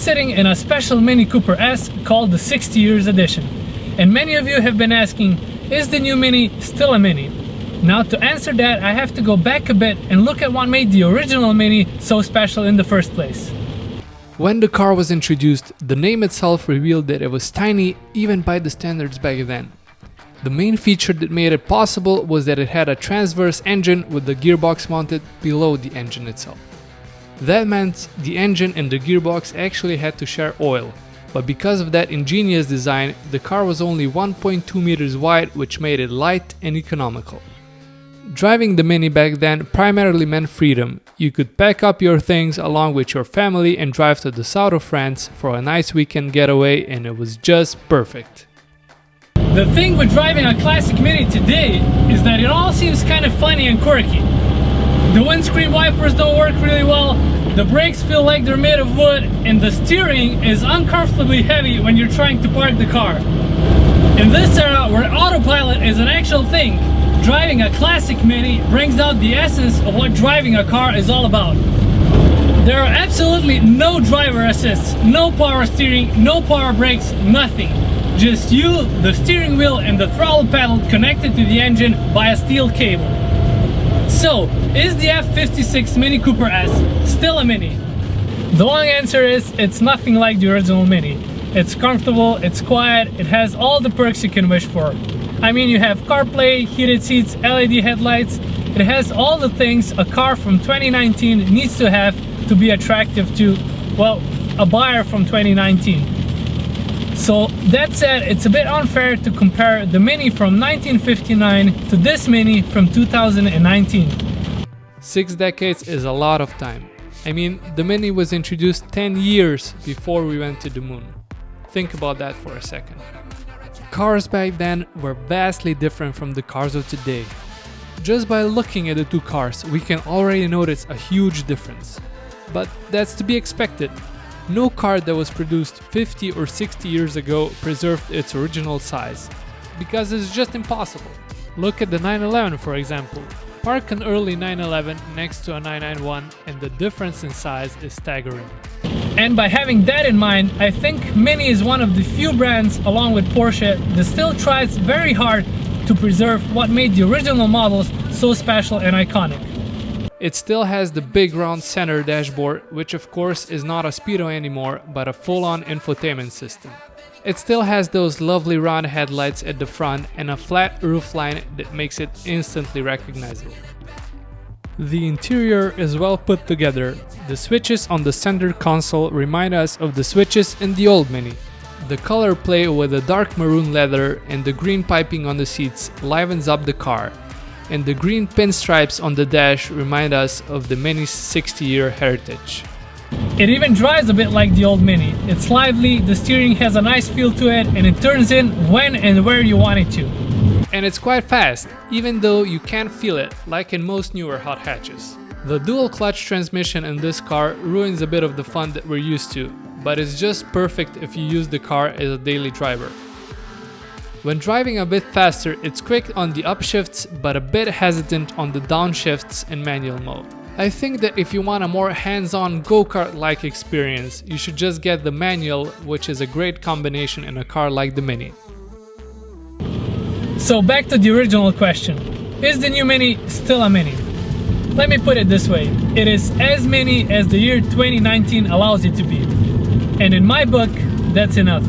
sitting in a special Mini Cooper S called the 60 Years Edition. And many of you have been asking, is the new Mini still a Mini? Now to answer that, I have to go back a bit and look at what made the original Mini so special in the first place. When the car was introduced, the name itself revealed that it was tiny even by the standards back then. The main feature that made it possible was that it had a transverse engine with the gearbox mounted below the engine itself. That meant the engine and the gearbox actually had to share oil, but because of that ingenious design, the car was only 1.2 meters wide, which made it light and economical. Driving the Mini back then primarily meant freedom. You could pack up your things along with your family and drive to the south of France for a nice weekend getaway, and it was just perfect. The thing with driving a classic Mini today is that it all seems kind of funny and quirky. The windscreen wipers don't work really well, the brakes feel like they're made of wood, and the steering is uncomfortably heavy when you're trying to park the car. In this era where autopilot is an actual thing, driving a classic Mini brings out the essence of what driving a car is all about. There are absolutely no driver assists, no power steering, no power brakes, nothing. Just you, the steering wheel, and the throttle pedal connected to the engine by a steel cable. So, is the F56 Mini Cooper S still a Mini? The long answer is, it's nothing like the original Mini. It's comfortable, it's quiet, it has all the perks you can wish for. I mean, you have CarPlay, heated seats, LED headlights. It has all the things a car from 2019 needs to have to be attractive to, well, a buyer from 2019. So that said, it's a bit unfair to compare the Mini from 1959 to this Mini from 2019. 6 decades is a lot of time. I mean, the Mini was introduced 10 years before we went to the moon. Think about that for a second. Cars back then were vastly different from the cars of today. Just by looking at the two cars, we can already notice a huge difference. But that's to be expected. No car that was produced 50 or 60 years ago preserved its original size, because it's just impossible. Look at the 911 for example. Park an early 911 next to a 991 and the difference in size is staggering. And by having that in mind, I think Mini is one of the few brands, along with Porsche, that still tries very hard to preserve what made the original models so special and iconic. It still has the big round center dashboard, which of course is not a Speedo anymore, but a full-on infotainment system. It still has those lovely round headlights at the front and a flat roofline that makes it instantly recognizable. The interior is well put together. The switches on the center console remind us of the switches in the old Mini. The color play with the dark maroon leather and the green piping on the seats livens up the car. And the green pinstripes on the dash remind us of the Mini's 60-year heritage. It even drives a bit like the old Mini. It's lively, the steering has a nice feel to it, and it turns in when and where you want it to. And it's quite fast, even though you can't feel it, like in most newer hot hatches. The dual clutch transmission in this car ruins a bit of the fun that we're used to, but it's just perfect if you use the car as a daily driver. When driving a bit faster, it's quick on the upshifts, but a bit hesitant on the downshifts in manual mode. I think that if you want a more hands-on go-kart-like experience, you should just get the manual, which is a great combination in a car like the Mini. So back to the original question, is the new Mini still a Mini? Let me put it this way, it is as Mini as the year 2019 allows it to be. And in my book, that's enough.